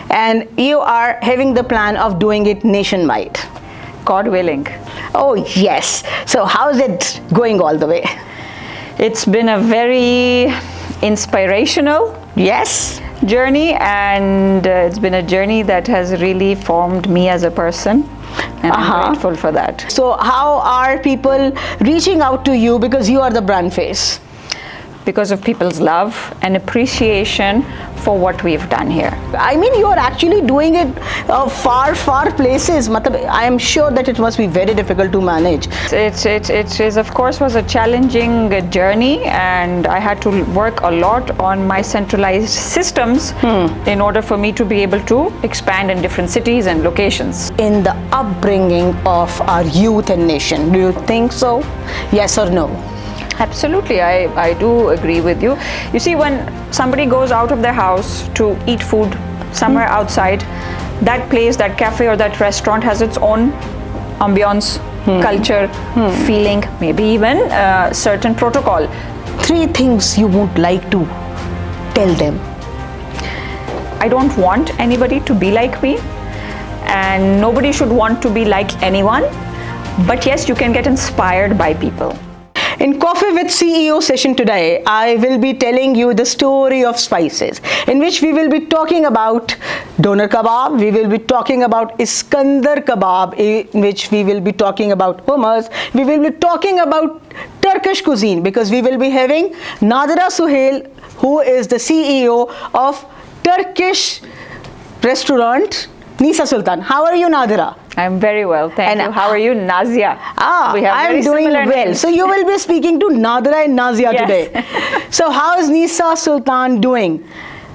and you are having the plan of doing it nationwide. God willing. Oh yes. So how is it going all the way? It's been a very inspirational journey, and it's been a journey that has really formed me as a person, and I'm grateful for that. So how are people reaching out to you because you are the brand face? Because of people's love and appreciation for what we've done here. I mean, you are actually doing it far places. I am sure that it must be very difficult to manage. It is, of course, was a challenging journey, and I had to work a lot on my centralized systems in order for me to be able to expand in different cities and locations. In the upbringing of our youth and nation, do you think so? Yes or no? Absolutely, I do agree with you. You see, when somebody goes out of their house to eat food somewhere outside, that place, that cafe or that restaurant has its own ambience, culture, feeling, maybe even certain protocol. 3 things you would like to tell them. I don't want anybody to be like me, and nobody should want to be like anyone. But yes, you can get inspired by people. In Coffee with CEO session today, I will be telling you the story of spices, in which we will be talking about doner kebab, we will be talking about Iskandar kebab, in which we will be talking about hummus, we will be talking about Turkish cuisine, because we will be having Nadira Sohail, who is the CEO of Turkish restaurant Nisa Sultan. How are you, Nadira? I'm very well, thank you. How are you, Nazia? I'm doing well. Names. So you will be speaking to Nadira and Nazia today. So how is Nisa Sultan doing?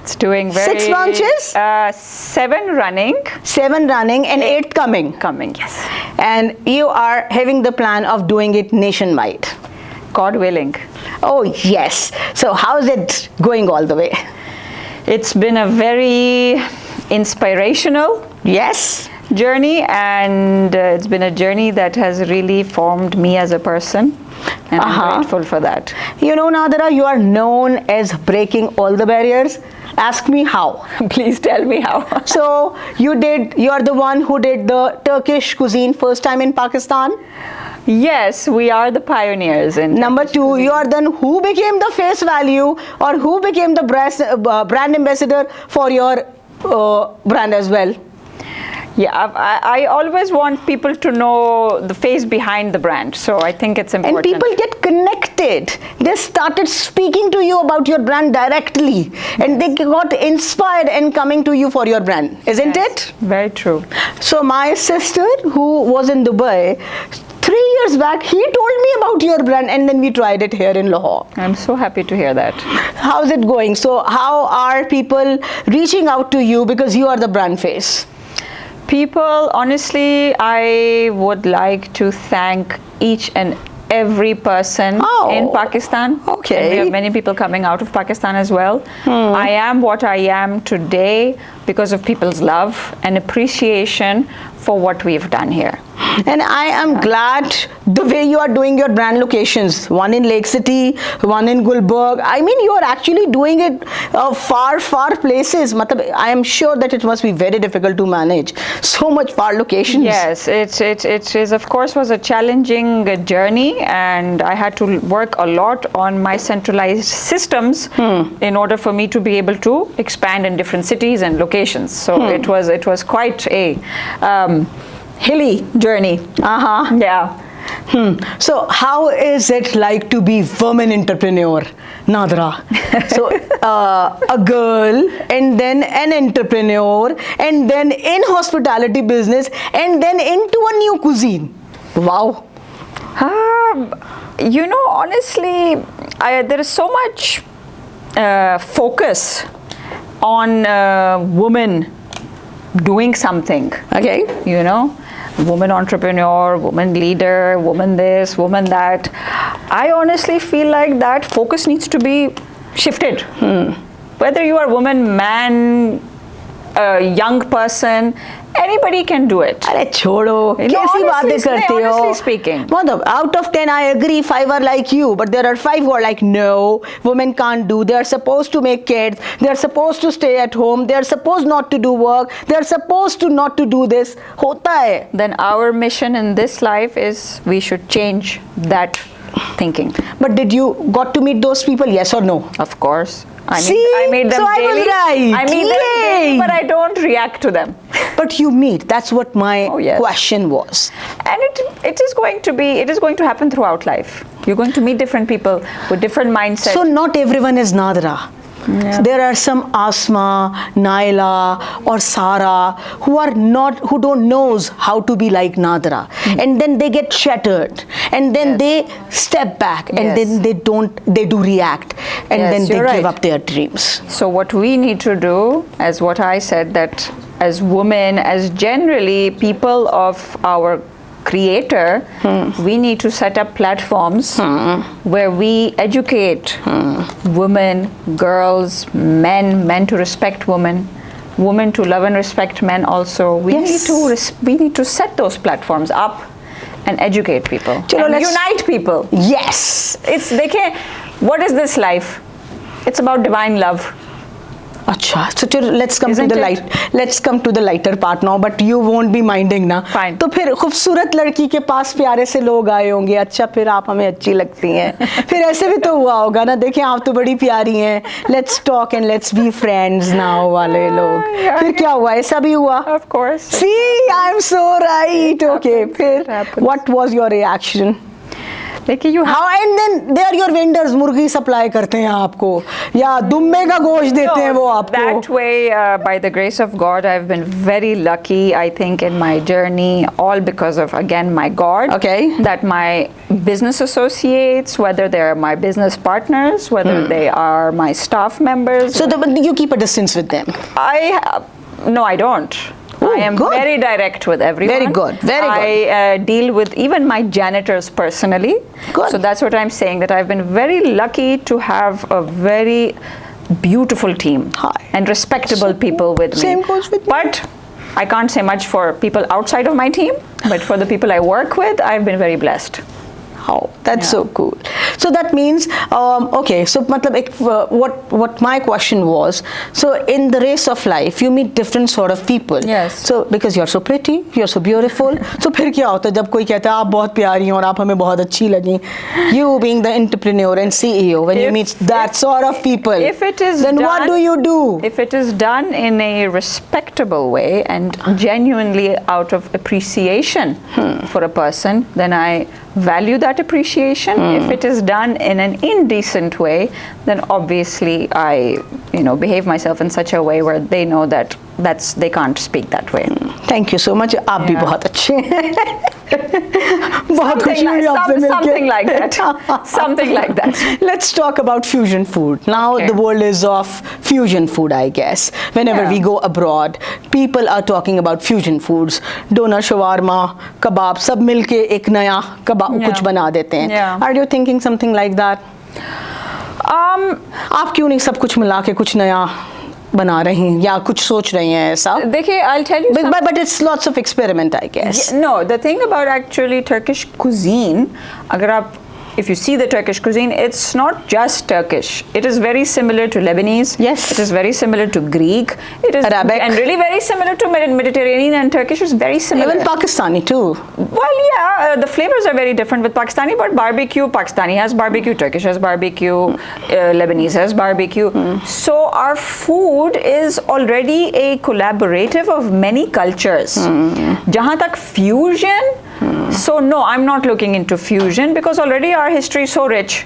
It's doing very... 6 branches? 7 running. 7 running and 8 coming. Coming, yes. And you are having the plan of doing it nationwide. God willing. Oh yes. So how is it going all the way? It's been a very inspirational journey, and it's been a journey that has really formed me as a person, and I'm grateful for that. You know, Nadira, you are known as breaking all the barriers. Ask me how. Please tell me how. So you are the one who did the Turkish cuisine first time in Pakistan? Yes, we are the pioneers in Number 2, you are then who became the face value, or who became the brand ambassador for your brand as well? Yeah, I always want people to know the face behind the brand, so I think it's important. And people get connected. They started speaking to you about your brand directly, and they got inspired and coming to you for your brand, isn't it? Very true. So my sister, who was in Dubai, 3 years back, he told me about your brand, and then we tried it here in Lahore. I'm so happy to hear that. How's it going? So how are people reaching out to you because you are the brand face? People, honestly, I would like to thank each and every person in Pakistan. Okay. And we have many people coming out of Pakistan as well. I am what I am today because of people's love and appreciation for what we've done here. And I am glad the way you are doing your brand locations, one in Lake City, one in Gulberg. I mean, you are actually doing it far places. I am sure that it must be very difficult to manage so much far locations. Yes, it is, of course, was a challenging journey, and I had to work a lot on my centralized systems in order for me to be able to expand in different cities and locations. So it was quite a hilly journey. Yeah. So how is it like to be woman entrepreneur, Nadira? So a girl, and then an entrepreneur, and then in hospitality business, and then into a new cuisine. Wow. You know, honestly, there is so much focus on women doing something. Okay. You know, woman entrepreneur, woman leader, woman this, woman that. I honestly feel like that focus needs to be shifted. Whether you are woman, man, a young person, anybody can do it. अरे छोड़ो, No, कैसी बातें honestly, करते हो? honestly speaking. मतलब out of 10 I agree 5 are like you, but there are 5 who are like no, women can't do. They are supposed to make kids. They are supposed to stay at home. They are supposed not to do work. They are supposed to not to do this. होता है. Then our mission in this life is we should change that thinking. But did you got to meet those people? Yes or no? Of course. See? I meet them So I was daily. right. I meet them Yay. daily, but I don't react to them. But you meet. That's what my Oh, yes. question was. And it is going to happen throughout life. You're going to meet different people with different mindsets. So not everyone is Nadira. Yeah. There are some Asma, Naila or Sara who don't knows how to be like Nadira. And then they get shattered. And then Yes. they step back and Yes. then they do react. And Yes, then they you're give right. up their dreams. So what we need to do, as what I said, that as women, as generally people of our creator, we need to set up platforms where we educate women, girls, men to respect women to love and respect men also. We Yes. need to set those platforms up and educate people Chalo, and let's- unite people. Yes. What is this life? It's about divine love. Acha, so let's come Isn't to the it? let's come to the lighter part now, but you won't be minding ना. Fine. तो फिर खूबसूरत लड़की के पास प्यारे से लोग आए होंगे, अच्छा फिर आप हमें अच्छी लगती हैं. फिर ऐसे भी तो हुआ होगा ना, देखें आप तो बड़ी प्यारी हैं, let's talk and let's be friends now वाले लोग. yeah, फिर क्या हुआ, ऐसा भी हुआ? Of course. See, I'm so right. Okay, happens, फिर it happens. what was your reaction? देखिए you have How and then they are your vendors, मुर्गी सप्लाई करते हैं आपको या दुम्बे का गोश्त देते हैं वो आपको. That way, by the grace of God, I've been very lucky, I think, in my journey, all because of, again, my God. Okay. That my business associates, whether they're my business partners, whether they are my staff members. So you keep a distance with them. No, I don't. Oh, I am good. very direct with everyone. Very good, very good. I deal with even my janitors personally. Good. So that's what I'm saying, that I've been very lucky to have a very beautiful team Hi. and respectable people with me. Same goes with me. But I can't say much for people outside of my team, but for the people I work with, I've been very blessed. How? That's Yeah. so cool. So that means, okay, so matlab, what my question was, so in the race of life, you meet different sort of people. Yes. So because you're so pretty, you're so beautiful, so फिर क्या होता है जब कोई कहता है आप बहुत प्यारी हैं और आप हमें बहुत अच्छी लगी, you being the entrepreneur and CEO, when you meet that sort of people, If it is then done, what do you do? If it is done in a respectable way and genuinely out of appreciation for a person, then I value that appreciation. If it is done in an indecent way, then obviously I, behave myself in such a way where they know that they can't speak that way. Thank you so much. आप भी Yeah. बहुत अच्छे हैं. बहुत खुशी हुई आपसे मिलके. Something like that. Something like that. Let's talk about fusion food. Now Okay. the world is of fusion food, I guess. Whenever Yeah. we go abroad, people are talking about fusion foods. Doner, shawarma, kebab, सब मिलके एक नया कबाब Yeah. कुछ बना देते हैं. Yeah. Are you thinking something like that? आप क्यों नहीं सब कुछ मिला के कुछ नया बना रही हैं या कुछ सोच रही हैं ऐसा? देखिए, I'll tell you something. But it's lots of experiment, I guess. No, the thing about actually Turkish cuisine, if you see the Turkish cuisine, it's not just Turkish. It is very similar to Lebanese. Yes. It is very similar to Greek. It is Arabic. and really very similar to Mediterranean, and Turkish is very similar. Even Pakistani too. Well, yeah, the flavors are very different with Pakistani, but barbecue, Pakistani has barbecue, Turkish has barbecue, Lebanese has barbecue. So our food is already a collaborative of many cultures. Jahan tak fusion, so no, I'm not looking into fusion because already our history is so rich.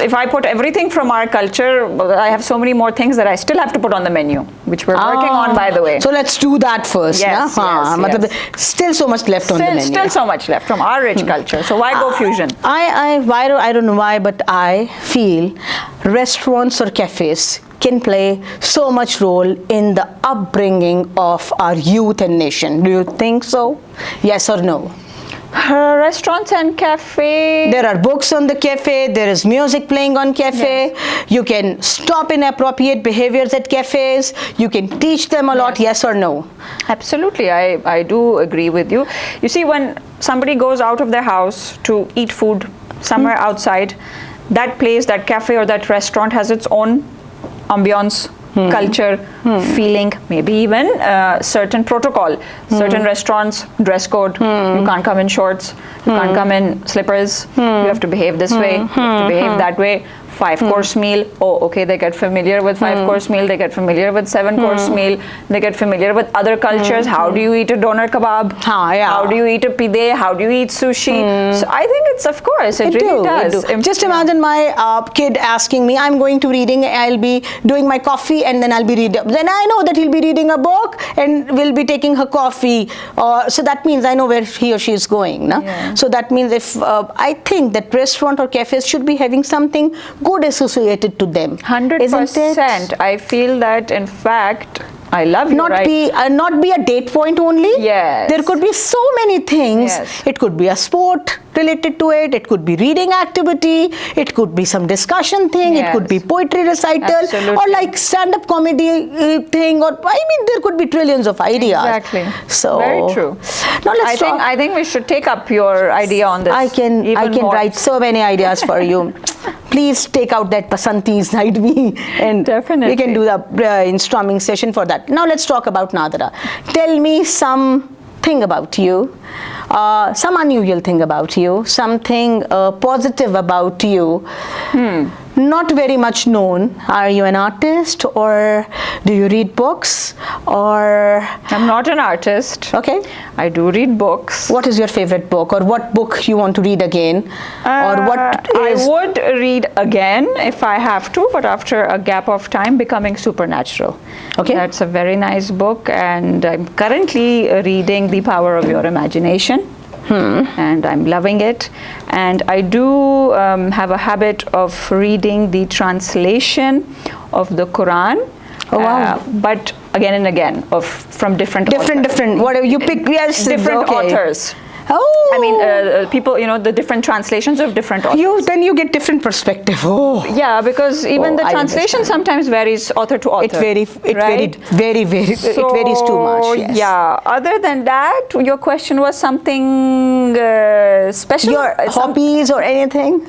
If I put everything from our culture, I have so many more things that I still have to put on the menu, which we're working on, by the way. So let's do that first. Yes, na? yes, matlab, yes. Still so much left on the menu. Still so much left from our rich culture. So why go fusion? I don't know why, but I feel restaurants or cafes can play so much role in the upbringing of our youth and nation. Do you think so? Yes or no? Restaurants and cafe. There are books on the cafe, there is music playing on cafe, you can stop inappropriate behaviors at cafes, you can teach them a lot, yes or no? Absolutely, I do agree with you. You see, when somebody goes out of their house to eat food somewhere outside, that place, that cafe or that restaurant has its own ambience, culture, feeling, maybe even certain protocol. Certain restaurants, dress code, you can't come in shorts, you can't come in slippers, you have to behave this way, you have to behave that way. 5-course meal, oh okay, they get familiar with 5-course meal, they get familiar with 7-course meal, they get familiar with other cultures. How do you eat a doner kebab? How do you eat a pide? How do you eat sushi? So I think it's, of course, it really does. Just imagine my kid asking me, I'm going to reading, I'll be doing my coffee and then I'll be reading. Then I know that he'll be reading a book and will be taking her coffee. So that means I know where he or she is going. No? Yeah. So that means if I think that restaurant or cafes should be having something good associated to them. 100%. I feel that, in fact, I love you. Not be a date point only. Yes. There could be so many things. Yes. It could be a sport related to it. It could be reading activity. It could be some discussion thing. Yes. It could be poetry recital. Absolutely. Or like stand-up comedy thing. Or I mean, there could be trillions of ideas. Exactly. So very true. Now let's talk. I think we should take up your idea on this. I can more. write so many ideas for you. Please take out that Basanti inside me and Definitely. we can do the brainstorming session for that. Now let's talk about Nadira. Tell me something about you, some unusual thing about you, something positive about you. Not very much known. Are you an artist or do you read books or? I'm not an artist. Okay. I do read books. What is your favorite book or what book you want to read again? Or what is? I would read again if I have to, but after a gap of time, Becoming Supernatural. Okay. That's a very nice book, and I'm currently reading The Power of Your Imagination. And I'm loving it. And I do have a habit of reading the translation of the Quran. Oh, wow. But again and again, from different authors. Whatever you pick, yes, Different okay. authors. Oh. I mean, people, the different translations of different authors. Then you get different perspective. Oh. Yeah, because even the I translation understand. sometimes varies author to author. It varies too much. Yes. Yeah. Other than that, your question was something special. Your hobbies or anything?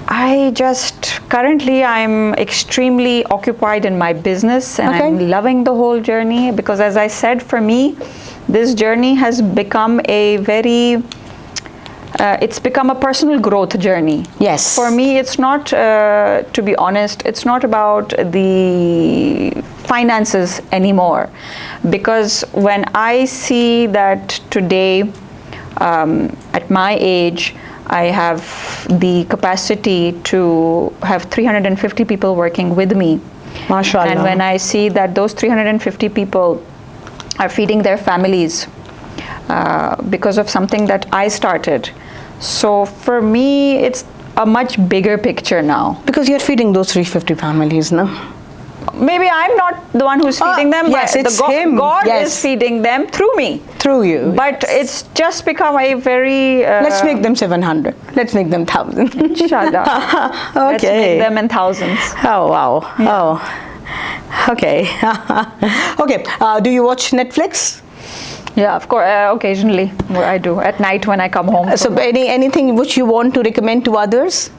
Currently I'm extremely occupied in my business, and I'm loving the whole journey, because as I said, for me, this journey has become it's become a personal growth journey. Yes. For me, it's not, to be honest, it's not about the finances anymore. Because when I see that today, at my age, I have the capacity to have 350 people working with me. MashaAllah. And when I see that those 350 people are feeding their families because of something that I started. So for me, it's a much bigger picture now. Because you're feeding those 350 families, no? Maybe I'm not the one who's feeding them. Yes, it's him. God Yes. is feeding them through me. Through you. But it's just become a very... Let's make them 700. Let's make them 1,000. Inshallah. Okay. Let's make them in thousands. Oh, wow. Yeah. Oh. Okay. Okay. Do you watch Netflix? Yeah, of course. Occasionally, I do. At night when I come home. So anything which you want to recommend to others?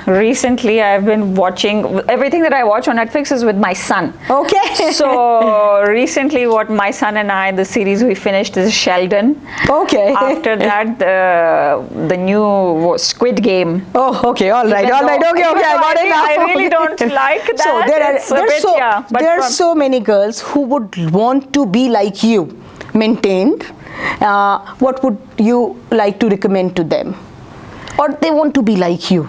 Recently, I've been watching, everything that I watch on Netflix is with my son. Okay. So recently, what my son and I, the series we finished is Sheldon. Okay. After that, the new Squid Game. Oh, okay. All right. Okay. I got it now. I really don't like that. So there are so many girls who would want to be like you, maintained. What would you like to recommend to them? Or they want to be like you.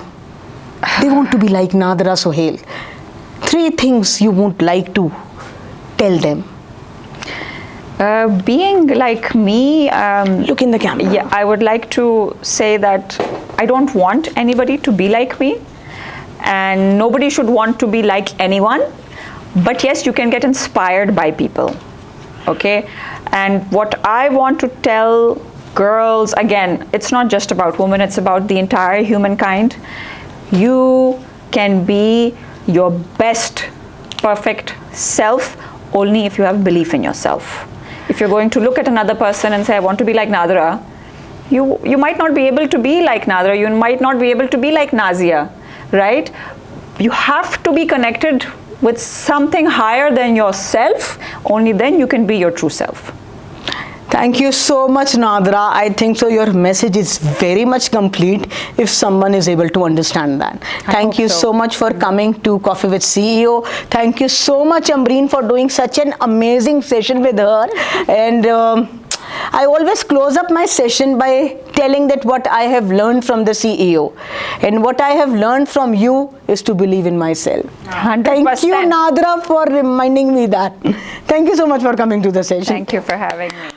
They want to be like Nadira Sohail. 3 things you would like to tell them. Being like me... Look in the camera. Yeah, I would like to say that I don't want anybody to be like me. And nobody should want to be like anyone. But yes, you can get inspired by people. Okay? And what I want to tell girls, again, it's not just about women, it's about the entire humankind. You can be your best, perfect self only if you have belief in yourself. If you're going to look at another person and say, I want to be like Nadira, you might not be able to be like Nadira, you might not be able to be like Nazia, right? You have to be connected with something higher than yourself, only then you can be your true self. Thank you so much, Nadira. I think so your message is very much complete if someone is able to understand that. Thank you so much for coming to Coffee with CEO. Thank you so much, Ambreen, for doing such an amazing session with her. And I always close up my session by telling that what I have learned from the CEO. And what I have learned from you is to believe in myself. 100%. Thank you, Nadira, for reminding me that. Thank you so much for coming to the session. Thank you for having me.